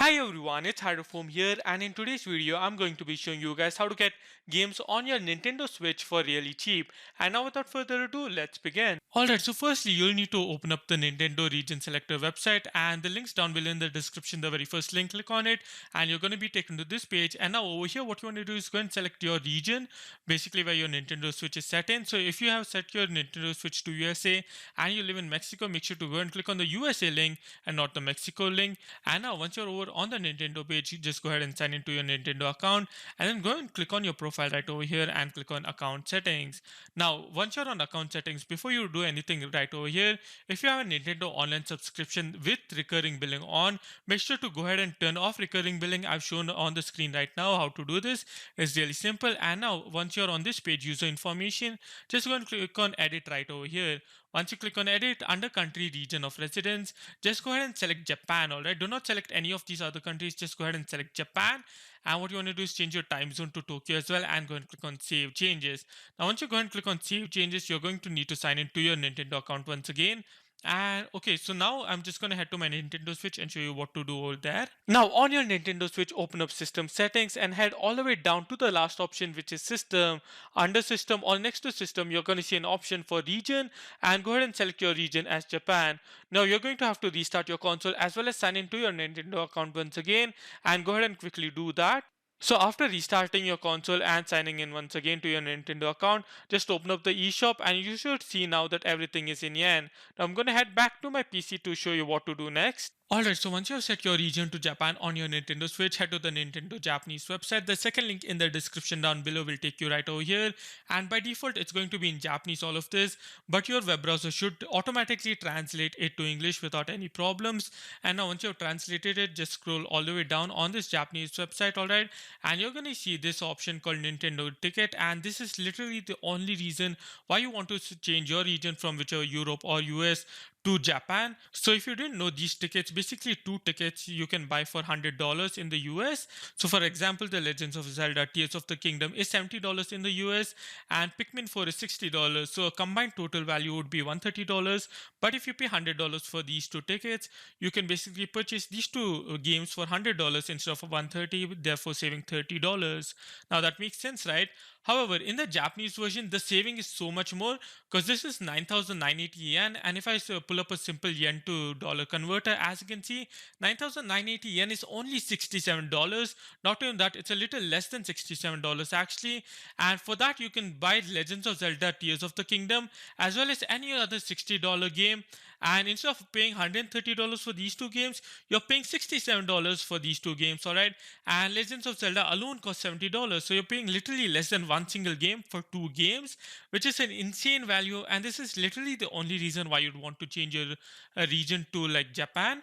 Hi everyone, it's Hydrofoam here, and in today's video I'm going to be showing you guys how to get games on your Nintendo Switch for really cheap. And now without further ado, let's begin. Alright, so firstly you'll need to open up the Nintendo Region Selector website, and the link's down below in the description, the very first link. Click on it and you're going to be taken to this page. And now over here what you want to do is go and select your region, basically where your Nintendo Switch is set in. So if you have set your Nintendo Switch to USA and you live in Mexico, make sure to go and click on the USA link and not the Mexico link. And now once you're over on the Nintendo page, you just go ahead and sign into your Nintendo account and then go and click on your profile right over here and click on account settings. Now once you're on account settings, before you do anything right over here, if you have a Nintendo online subscription with recurring billing on, make sure to go ahead and turn off recurring billing. I've shown on the screen right now how to do this. It's really simple. And now once you're on this page, user information, just go and click on edit right over here. Once you click on edit, under country region of residence, just go ahead and select Japan. All right, do not select any of these other countries, just go ahead and select Japan. And what you want to do is change your time zone to Tokyo as well, and go and click on save changes. Now once you go and click on save changes, you're going to need to sign into your Nintendo account once again. And okay, so now I'm just going to head to my Nintendo Switch and show you what to do over there. Now on your Nintendo Switch, open up system settings and head all the way down to the last option, which is system. Under system or next to system, you're going to see an option for region, and go ahead and select your region as Japan. Now you're going to have to restart your console as well as sign into your Nintendo account once again, and go ahead and quickly do that. So after restarting your console and signing in once again to your Nintendo account, just open up the eShop and you should see now that everything is in yen. Now I'm going to head back to my PC to show you what to do next. Alright, so once you have set your region to Japan on your Nintendo Switch, head to the Nintendo Japanese website. The second link in the description down below will take you right over here. And by default, it's going to be in Japanese, all of this. But your web browser should automatically translate it to English without any problems. And now once you've translated it, just scroll all the way down on this Japanese website, alright? And you're going to see this option called Nintendo Ticket. And this is literally the only reason why you want to change your region from whichever Europe or US to Japan. So if you didn't know, these tickets, basically two tickets you can buy for $100 in the US. So for example, the Legends of Zelda Tears of the Kingdom is $70 in the US and Pikmin 4 is $60. So a combined total value would be $130. But if you pay $100 for these two tickets, you can basically purchase these two games for $100 instead of $130, therefore saving $30. Now that makes sense, right? However, in the Japanese version, the saving is so much more because this is 9,980 yen. And if I pull up a simple yen to dollar converter, as you can see, 9,980 yen is only $67. Not even that, it's a little less than $67 actually. And for that, you can buy Legends of Zelda Tears of the Kingdom as well as any other $60 game. And instead of paying $130 for these two games, you're paying $67 for these two games, alright? And Legends of Zelda alone costs $70. So you're paying literally less than one single game for two games, which is an insane value. And this is literally the only reason why you'd want to change your region to like Japan.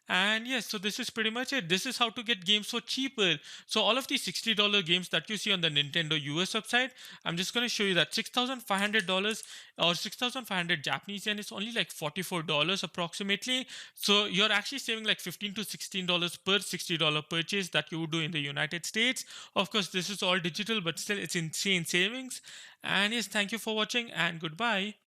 And yes, so this is pretty much it. This is how to get games for cheaper. So all of these $60 games that you see on the Nintendo US website, I'm just going to show you that $6,500 or 6,500 Japanese yen is only like $44 approximately. So you're actually saving like $15 to $16 per $60 purchase that you would do in the United States. Of course, this is all digital, but still it's insane savings. And yes, thank you for watching and goodbye.